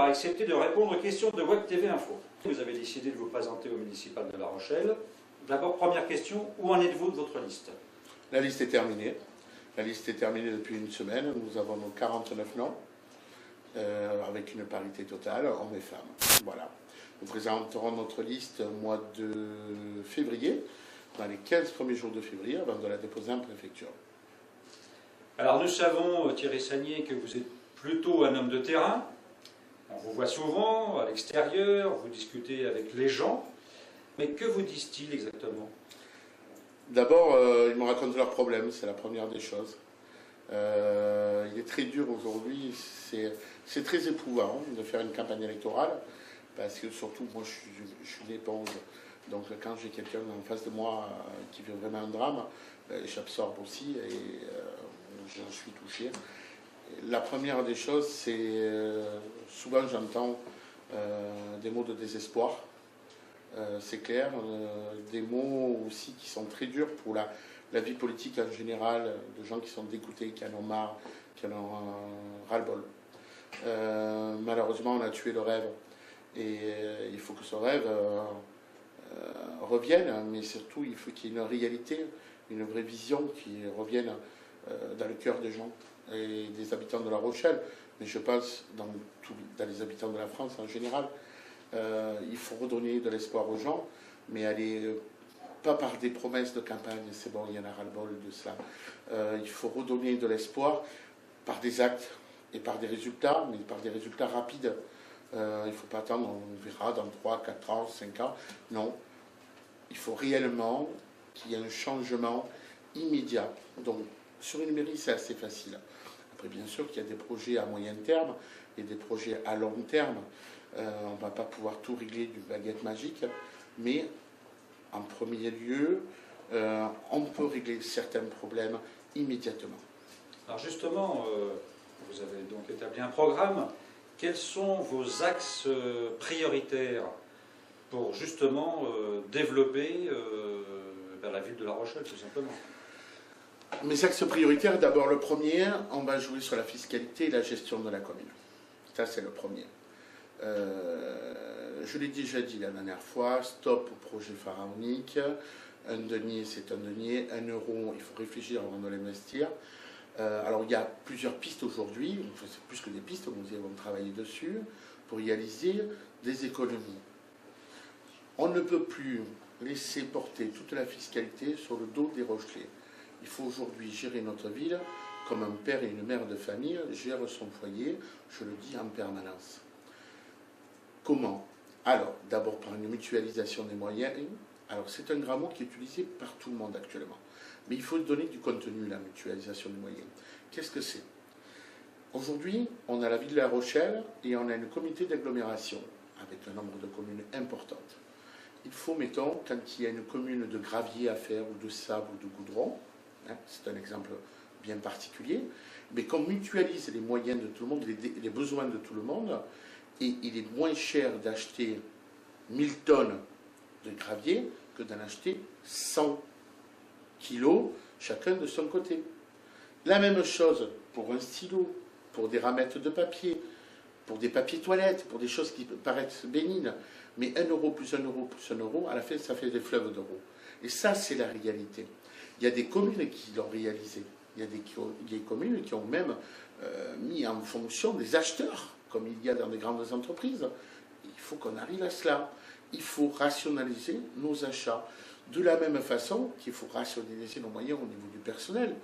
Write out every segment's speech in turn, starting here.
d'avoir accepté de répondre aux questions de Web TV Info. Vous avez décidé de vous présenter au municipal de La Rochelle. D'abord, première question, où en êtes-vous de votre liste? La liste est terminée. La liste est terminée depuis une semaine. Nous avons nos 49 noms, avec une parité totale, hommes et femmes. Voilà. Nous présenterons notre liste au mois de février, dans les 15 premiers jours de février, avant de la déposer en préfecture. Alors nous savons, Thierry Sagnier, que vous êtes plutôt un homme de terrain. On vous voit souvent à l'extérieur, vous discutez avec les gens. Mais que vous disent-ils exactement? D'abord, ils me racontent leurs problèmes, c'est la première des choses. Il est très dur aujourd'hui, c'est très éprouvant de faire une campagne électorale, parce que surtout, moi je suis l'éponge. Donc quand j'ai quelqu'un en face de moi qui vit vraiment un drame, j'absorbe aussi et j'en suis touché. La première des choses, c'est souvent j'entends des mots de désespoir, c'est clair, des mots aussi qui sont très durs pour la vie politique en général, de gens qui sont dégoûtés, qui en ont marre, qui en ont ras-le-bol. Malheureusement, on a tué le rêve et il faut que ce rêve revienne, mais surtout il faut qu'il y ait une réalité, une vraie vision qui revienne dans le cœur des gens et des habitants de La Rochelle, mais je pense dans les habitants de la France en général. Il faut redonner de l'espoir aux gens, mais aller pas par des promesses de campagne, c'est bon, il y en a ras-le-bol de cela. Il faut redonner de l'espoir par des actes et par des résultats, mais par des résultats rapides. Il ne faut pas attendre, on verra dans 3, 4 ans, 5 ans. Non, il faut réellement qu'il y ait un changement immédiat. Donc, sur une mairie, c'est assez facile. Après, bien sûr qu'il y a des projets à moyen terme et des projets à long terme. On ne va pas pouvoir tout régler d'une baguette magique, mais en premier lieu, on peut régler certains problèmes immédiatement. Alors justement, vous avez donc établi un programme. Quels sont vos axes prioritaires pour justement développer la ville de La Rochelle, tout simplement? Mes axes prioritaires, d'abord le premier, on va jouer sur la fiscalité et la gestion de la commune. Ça, c'est le premier. Je l'ai déjà dit la dernière fois, stop au projet pharaonique. Un denier, c'est un denier. 1 euro, il faut réfléchir avant de l'investir. Alors, il y a plusieurs pistes aujourd'hui, enfin, c'est plus que des pistes, nous avons travaillé dessus, pour réaliser des économies. On ne peut plus laisser porter toute la fiscalité sur le dos des Rochelais. Il faut aujourd'hui gérer notre ville comme un père et une mère de famille gère son foyer, je le dis en permanence. Comment? Alors, d'abord par une mutualisation des moyens. Alors, c'est un grand mot qui est utilisé par tout le monde actuellement. Mais il faut donner du contenu, la mutualisation des moyens. Qu'est-ce que c'est? Aujourd'hui, on a la ville de La Rochelle et on a une communauté d'agglomération avec un nombre de communes importantes. Il faut, mettons, quand il y a une commune de gravier à faire ou de sable ou de goudron, hein, c'est un exemple bien particulier, mais qu'on mutualise les moyens de tout le monde, les besoins de tout le monde, et il est moins cher d'acheter 1000 tonnes de gravier que d'en acheter 100 kilos, chacun de son côté. La même chose pour un stylo, pour des ramettes de papier, pour des papiers toilettes, pour des choses qui paraissent bénignes. Mais 1 euro plus 1 euro plus 1 euro, à la fin, ça fait des fleuves d'euros. Et ça, c'est la réalité. Il y a des communes qui l'ont réalisé. Il y a des communes qui ont même mis en fonction des acheteurs, comme il y a dans des grandes entreprises. Il faut qu'on arrive à cela. Il faut rationaliser nos achats. De la même façon qu'il faut rationaliser nos moyens au niveau du personnel.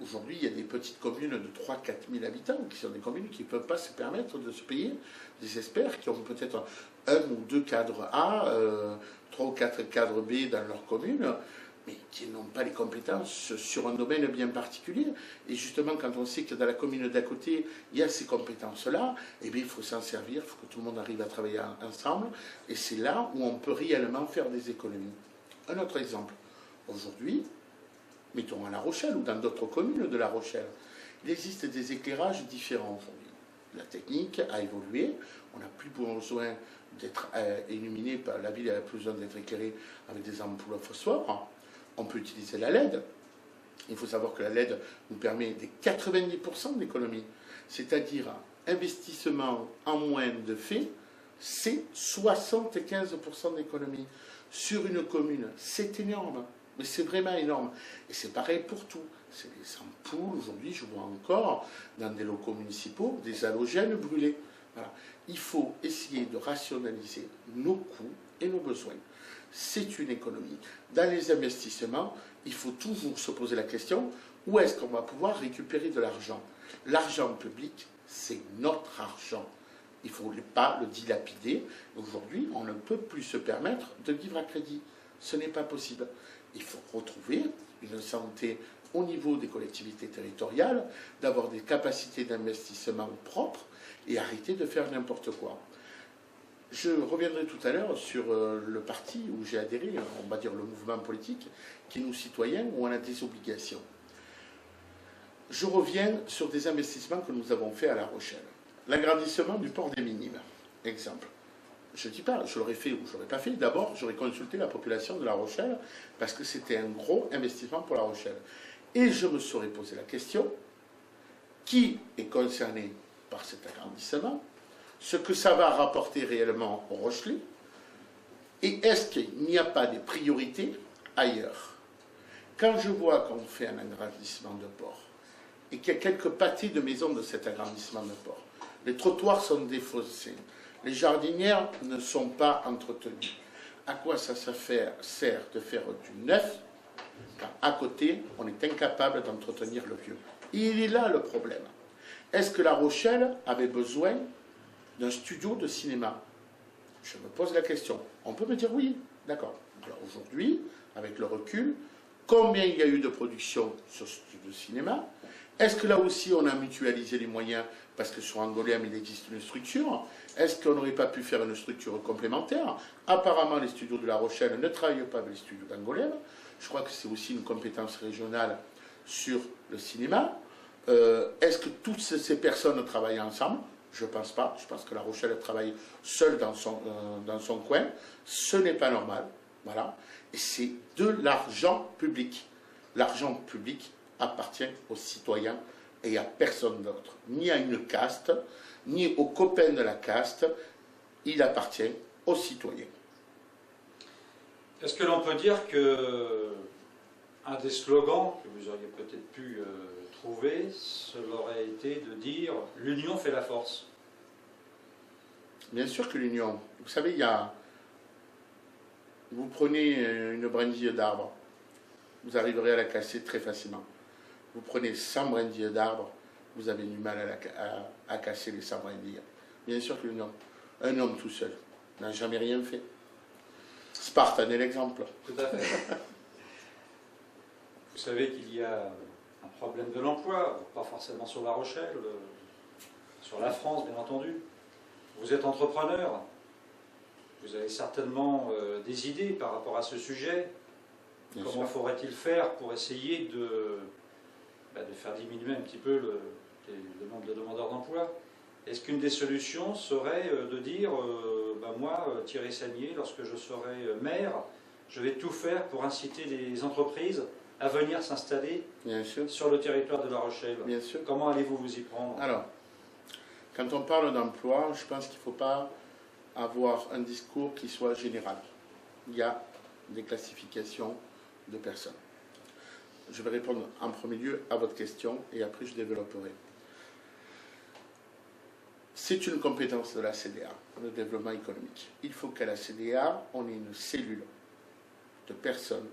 Aujourd'hui, il y a des petites communes de 3 000 à 4 000 habitants qui sont des communes qui ne peuvent pas se permettre de se payer des experts qui ont peut-être 1 ou 2 cadres A, 3 ou 4 cadres B dans leur commune, mais qui n'ont pas les compétences sur un domaine bien particulier. Et justement, quand on sait que dans la commune d'à côté, il y a ces compétences-là, eh bien, il faut s'en servir, il faut que tout le monde arrive à travailler ensemble, et c'est là où on peut réellement faire des économies. Un autre exemple. Aujourd'hui, mettons à La Rochelle ou dans d'autres communes de La Rochelle, il existe des éclairages différents aujourd'hui. La technique a évolué, on n'a plus besoin d'être illuminé, par la ville n'a plus besoin d'être éclairée avec des ampoules à phosphore. On peut utiliser la LED. Il faut savoir que la LED nous permet des 90% d'économie, c'est-à-dire investissement en moins de fait, c'est 75% d'économie. Sur une commune, c'est énorme, mais c'est vraiment énorme. Et c'est pareil pour tout. C'est les ampoules, aujourd'hui je vois encore dans des locaux municipaux des halogènes brûlés. Voilà. Il faut essayer de rationaliser nos coûts et nos besoins. C'est une économie. Dans les investissements, il faut toujours se poser la question, où est-ce qu'on va pouvoir récupérer de l'argent? L'argent public, c'est notre argent. Il ne faut pas le dilapider. Aujourd'hui, on ne peut plus se permettre de vivre à crédit. Ce n'est pas possible. Il faut retrouver une santé au niveau des collectivités territoriales, d'avoir des capacités d'investissement propres et arrêter de faire n'importe quoi. Je reviendrai tout à l'heure sur le parti où j'ai adhéré, on va dire le mouvement politique, qui est nous citoyens, où on a des obligations. Je reviens sur des investissements que nous avons faits à La Rochelle. L'agrandissement du port des Minimes, exemple. Je ne dis pas, je l'aurais fait ou je ne l'aurais pas fait. D'abord, j'aurais consulté la population de La Rochelle parce que c'était un gros investissement pour La Rochelle. Et je me serais posé la question, qui est concerné par cet agrandissement, ce que ça va rapporter réellement au Rochelais, et est-ce qu'il n'y a pas des priorités ailleurs? Quand je vois qu'on fait un agrandissement de port, et qu'il y a quelques pâtés de maisons de cet agrandissement de port, les trottoirs sont défaussés, les jardinières ne sont pas entretenues, à quoi ça sert de faire du neuf quand à côté, on est incapable d'entretenir le vieux? Et il est là le problème. Est-ce que La Rochelle avait besoin d'un studio de cinéma? Je me pose la question. On peut me dire oui, d'accord. Alors aujourd'hui, avec le recul, combien il y a eu de production sur ce studio de cinéma? Est-ce que là aussi on a mutualisé les moyens parce que sur Angoulême il existe une structure? Est-ce qu'on n'aurait pas pu faire une structure complémentaire? Apparemment les studios de La Rochelle ne travaillent pas avec les studios d'Angoulême. Je crois que c'est aussi une compétence régionale sur le cinéma. Est-ce que toutes ces personnes travaillent ensemble? Je ne pense pas. Je pense que La Rochelle travaille seule dans son coin. Ce n'est pas normal. Voilà. Et c'est de l'argent public. L'argent public appartient aux citoyens et à personne d'autre. Ni à une caste, ni aux copains de la caste. Il appartient aux citoyens. Est-ce que l'on peut dire que un des slogans que vous auriez peut-être pu trouver, cela aurait été de dire « l'union fait la force ». Bien sûr que l'union. Vous savez, vous prenez une brindille d'arbre, vous arriverez à la casser très facilement. Vous prenez 100 brindilles d'arbre, vous avez du mal à casser les 100 brindilles. Bien sûr que l'union. Un homme tout seul n'a jamais rien fait. Sparte en est l'exemple. Tout à fait. Vous savez qu'il y a un problème de l'emploi, pas forcément sur La Rochelle, sur la France bien entendu. Vous êtes entrepreneur, vous avez certainement des idées par rapport à ce sujet. Bien Comment faudrait-il faire pour essayer de faire diminuer un petit peu le nombre de demandeurs d'emploi? Est-ce qu'une des solutions serait de dire moi, Thierry Sagnier, lorsque je serai maire, je vais tout faire pour inciter les entreprises à venir s'installer sur le territoire de La Rochelle? Bien sûr. Comment allez-vous vous y prendre? Alors, quand on parle d'emploi, je pense qu'il ne faut pas avoir un discours qui soit général. Il y a des classifications de personnes. Je vais répondre en premier lieu à votre question et après je développerai. C'est une compétence de la CDA, le développement économique. Il faut qu'à la CDA, on ait une cellule de personnes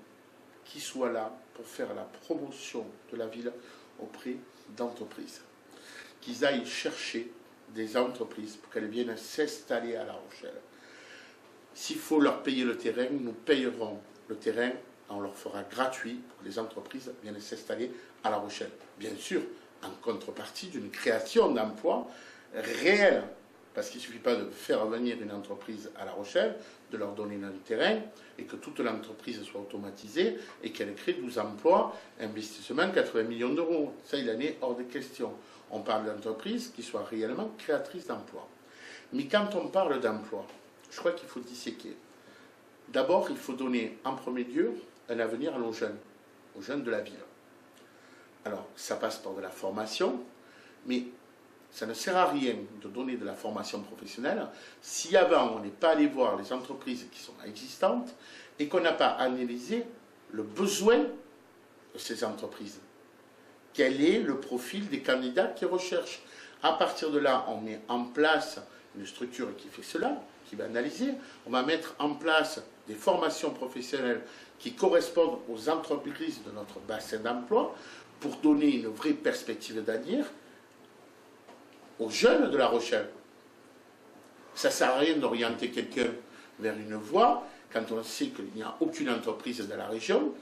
qui soient là pour faire la promotion de la ville auprès d'entreprises. Qu'ils aillent chercher des entreprises pour qu'elles viennent s'installer à La Rochelle. S'il faut leur payer le terrain, nous payerons le terrain, on leur fera gratuit pour que les entreprises viennent s'installer à La Rochelle. Bien sûr, en contrepartie d'une création d'emplois réelle, parce qu'il ne suffit pas de faire venir une entreprise à La Rochelle, de leur donner un terrain et que toute l'entreprise soit automatisée et qu'elle crée 12 emplois, investissement 80 millions d'euros. Ça, il en est hors de question. On parle d'entreprises qui soient réellement créatrices d'emplois. Mais quand on parle d'emploi, je crois qu'il faut disséquer. D'abord, il faut donner en premier lieu un avenir à nos jeunes de la ville. Alors, ça passe par de la formation, mais Ça ne sert à rien de donner de la formation professionnelle si avant on n'est pas allé voir les entreprises qui sont existantes et qu'on n'a pas analysé le besoin de ces entreprises. Quel est le profil des candidats qui recherchent? À partir de là, on met en place une structure qui fait cela, qui va analyser. On va mettre en place des formations professionnelles qui correspondent aux entreprises de notre bassin d'emploi pour donner une vraie perspective d'avenir aux jeunes de La Rochelle. Ça ne sert à rien d'orienter quelqu'un vers une voie quand on sait qu'il n'y a aucune entreprise de la région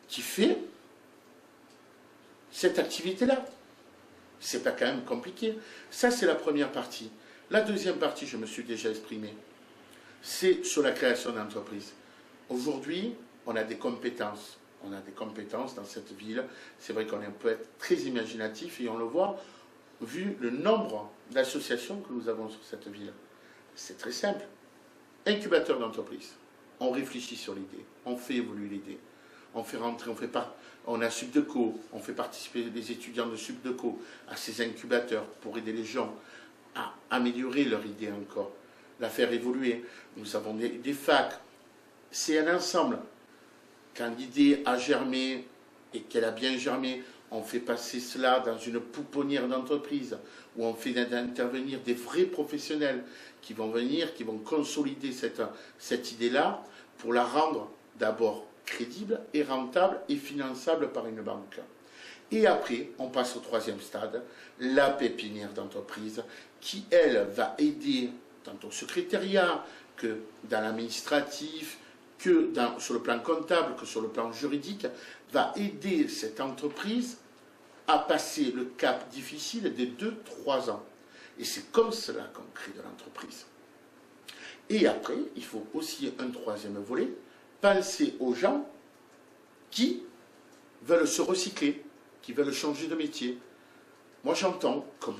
qui fait cette activité-là. C'est pas quand même compliqué. Ça, c'est la première partie. La deuxième partie, je me suis déjà exprimé, c'est sur la création d'entreprises. Aujourd'hui, on a des compétences. On a des compétences dans cette ville. C'est vrai qu'on peut être très imaginatif et on le voit vu le nombre d'associations que nous avons sur cette ville. C'est très simple. Incubateur d'entreprise. On réfléchit sur l'idée. On fait évoluer l'idée. On fait rentrer, on a Subdeco, on fait participer les étudiants de Subdeco à ces incubateurs pour aider les gens à améliorer leur idée encore, la faire évoluer. Nous avons des facs. C'est un ensemble. Quand l'idée a germé et qu'elle a bien germé, on fait passer cela dans une pouponnière d'entreprise où on fait intervenir des vrais professionnels qui vont venir, qui vont consolider cette idée-là pour la rendre d'abord crédible et rentable et finançable par une banque. Et après, on passe au troisième stade, la pépinière d'entreprise qui, elle, va aider tant au secrétariat que dans l'administratif, que sur le plan comptable, que sur le plan juridique, va aider cette entreprise à passer le cap difficile des 2-3 ans. Et c'est comme cela qu'on crée de l'entreprise. Et après, il faut aussi un troisième volet, penser aux gens qui veulent se recycler, qui veulent changer de métier. Moi, j'entends comme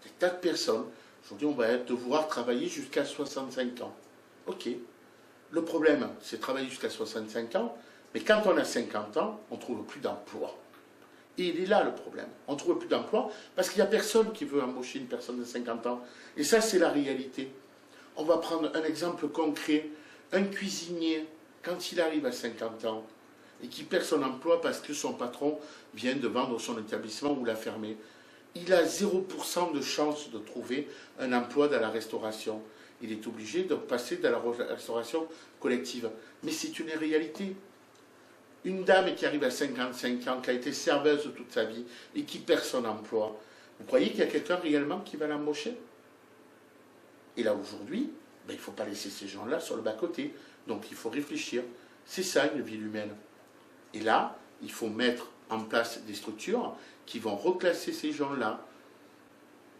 des tas de personnes, aujourd'hui, on va devoir travailler jusqu'à 65 ans. Ok. Le problème, c'est travailler jusqu'à 65 ans, mais quand on a 50 ans, on ne trouve plus d'emploi. Et il est là le problème. On ne trouve plus d'emploi parce qu'il n'y a personne qui veut embaucher une personne de 50 ans. Et ça, c'est la réalité. On va prendre un exemple concret. Un cuisinier, quand il arrive à 50 ans et qu'il perd son emploi parce que son patron vient de vendre son établissement ou l'a fermé, il a 0% de chance de trouver un emploi dans la restauration. Il est obligé de passer dans la restauration collective. Mais c'est une réalité. Une dame qui arrive à 55 ans, qui a été serveuse toute sa vie et qui perd son emploi, vous croyez qu'il y a quelqu'un réellement qui va l'embaucher? Et là, aujourd'hui, il ne faut pas laisser ces gens-là sur le bas-côté. Donc, il faut réfléchir. C'est ça, une ville humaine. Et là, il faut mettre en place des structures qui vont reclasser ces gens-là.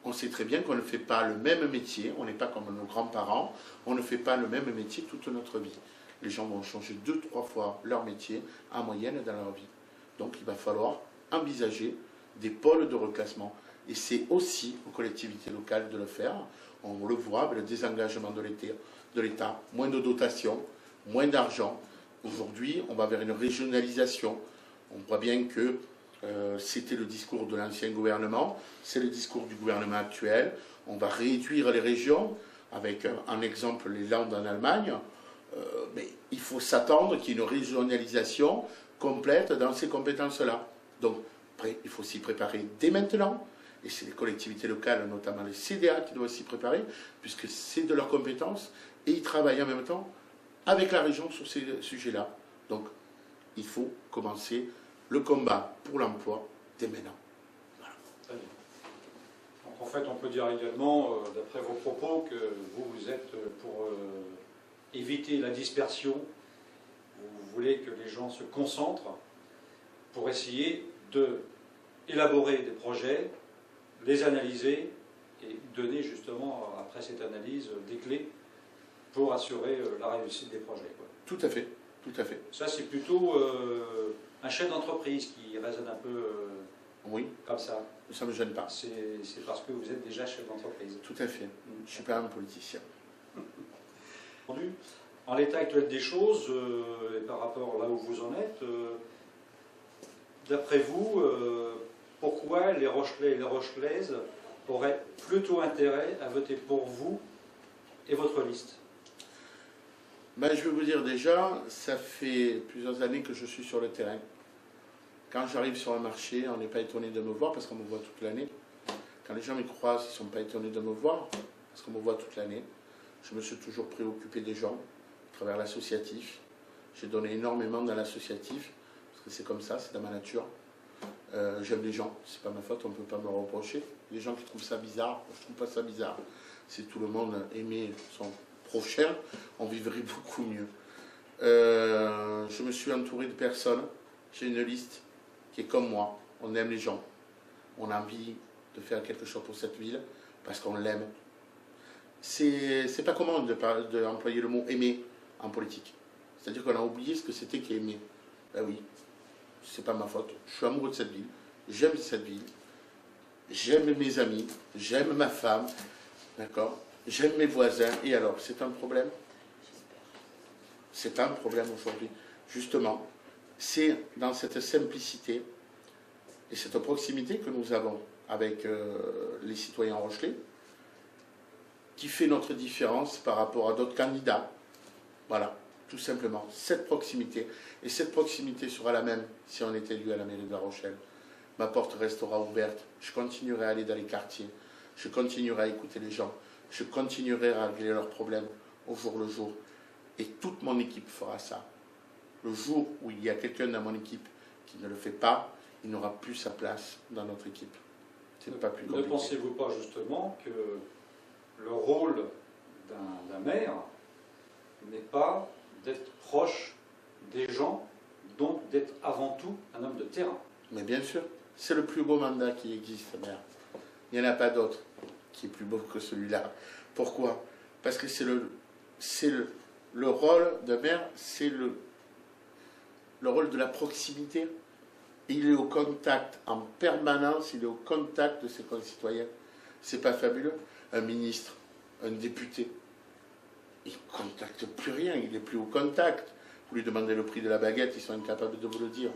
On sait très bien qu'on ne fait pas le même métier, on n'est pas comme nos grands-parents, on ne fait pas le même métier toute notre vie. Les gens vont changer 2-3 fois leur métier en moyenne dans leur vie. Donc il va falloir envisager des pôles de reclassement. Et c'est aussi aux collectivités locales de le faire. On le voit avec le désengagement de l'État, moins de dotations, moins d'argent. Aujourd'hui, on va vers une régionalisation. On voit bien que c'était le discours de l'ancien gouvernement, c'est le discours du gouvernement actuel. On va réduire les régions, avec en exemple les Landes en Allemagne. Mais il faut s'attendre qu'il y ait une régionalisation complète dans ces compétences-là. Donc, il faut s'y préparer dès maintenant. Et c'est les collectivités locales, notamment les CDA, qui doivent s'y préparer, puisque c'est de leurs compétences, et ils travaillent en même temps avec la région sur ces sujets-là. Donc, il faut commencer le combat pour l'emploi dès maintenant. Voilà. Très bien. Donc, en fait, on peut dire également, d'après vos propos, que vous êtes pour éviter la dispersion. Vous voulez que les gens se concentrent pour essayer d'élaborer des projets, les analyser et donner justement, après cette analyse, des clés pour assurer la réussite des projets. Quoi. Tout à fait, tout à fait. Ça, c'est plutôt un chef d'entreprise qui raisonne un peu oui, comme ça. Ça ne me gêne pas. C'est parce que vous êtes déjà chef d'entreprise. Tout à fait. Je ne suis pas un politicien. En l'état actuel des choses, et par rapport là où vous en êtes, d'après vous, pourquoi les Rochelais et les Rochelaises auraient plutôt intérêt à voter pour vous et votre liste? Ben, je vais vous dire déjà, ça fait plusieurs années que je suis sur le terrain. Quand j'arrive sur un marché, on n'est pas étonné de me voir parce qu'on me voit toute l'année. Quand les gens me croisent, ils ne sont pas étonnés de me voir parce qu'on me voit toute l'année. Je me suis toujours préoccupé des gens à travers l'associatif. J'ai donné énormément dans l'associatif parce que c'est comme ça, c'est dans ma nature. J'aime les gens, c'est pas ma faute, on ne peut pas me le reprocher. Les gens qui trouvent ça bizarre, je ne trouve pas ça bizarre. Si tout le monde aimait son prochain, on vivrait beaucoup mieux. Je me suis entouré de personnes, j'ai une liste qui est comme moi, on aime les gens, on a envie de faire quelque chose pour cette ville parce qu'on l'aime. C'est pas commun d'employer le mot aimer en politique. C'est-à-dire qu'on a oublié ce que c'était qu'aimer. Ben oui, c'est pas ma faute. Je suis amoureux de cette ville, j'aime mes amis, j'aime ma femme, d'accord, j'aime mes voisins. Et alors, c'est un problème? C'est un problème aujourd'hui. Justement, c'est dans cette simplicité et cette proximité que nous avons avec les citoyens rochelais qui fait notre différence par rapport à d'autres candidats. Voilà, tout simplement, cette proximité. Et cette proximité sera la même si on est élu à la mairie de La Rochelle. Ma porte restera ouverte, je continuerai à aller dans les quartiers, je continuerai à écouter les gens, je continuerai à régler leurs problèmes au jour le jour. Et toute mon équipe fera ça. Le jour où il y a quelqu'un dans mon équipe qui ne le fait pas, il n'aura plus sa place dans notre équipe. C'est pas plus compliqué. Ne pensez-vous pas justement que le rôle d'un maire n'est pas d'être proche des gens, donc d'être avant tout un homme de terrain? Mais bien sûr, c'est le plus beau mandat qui existe, maire. Il n'y en a pas d'autre qui est plus beau que celui-là. Pourquoi? Parce que le rôle de maire, c'est le rôle de la proximité. Il est au contact en permanence, il est au contact de ses concitoyens. C'est pas fabuleux? Un ministre, un député, il ne contacte plus rien, il n'est plus au contact. Vous lui demandez le prix de la baguette, ils sont incapables de vous le dire.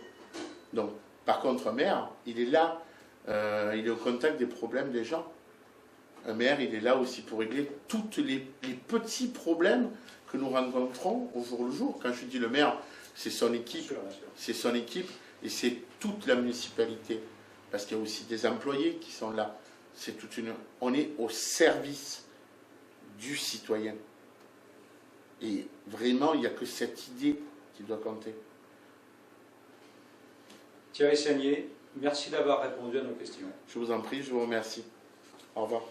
Donc, par contre, un maire, il est là, il est au contact des problèmes des gens. Un maire, il est là aussi pour régler tous les petits problèmes que nous rencontrons au jour le jour. Quand je dis le maire, c'est son équipe, c'est son équipe et c'est toute la municipalité. Parce qu'il y a aussi des employés qui sont là. On est au service du citoyen. Et vraiment, il n'y a que cette idée qui doit compter. Thierry Sagnier, merci d'avoir répondu à nos questions. Je vous en prie, je vous remercie. Au revoir.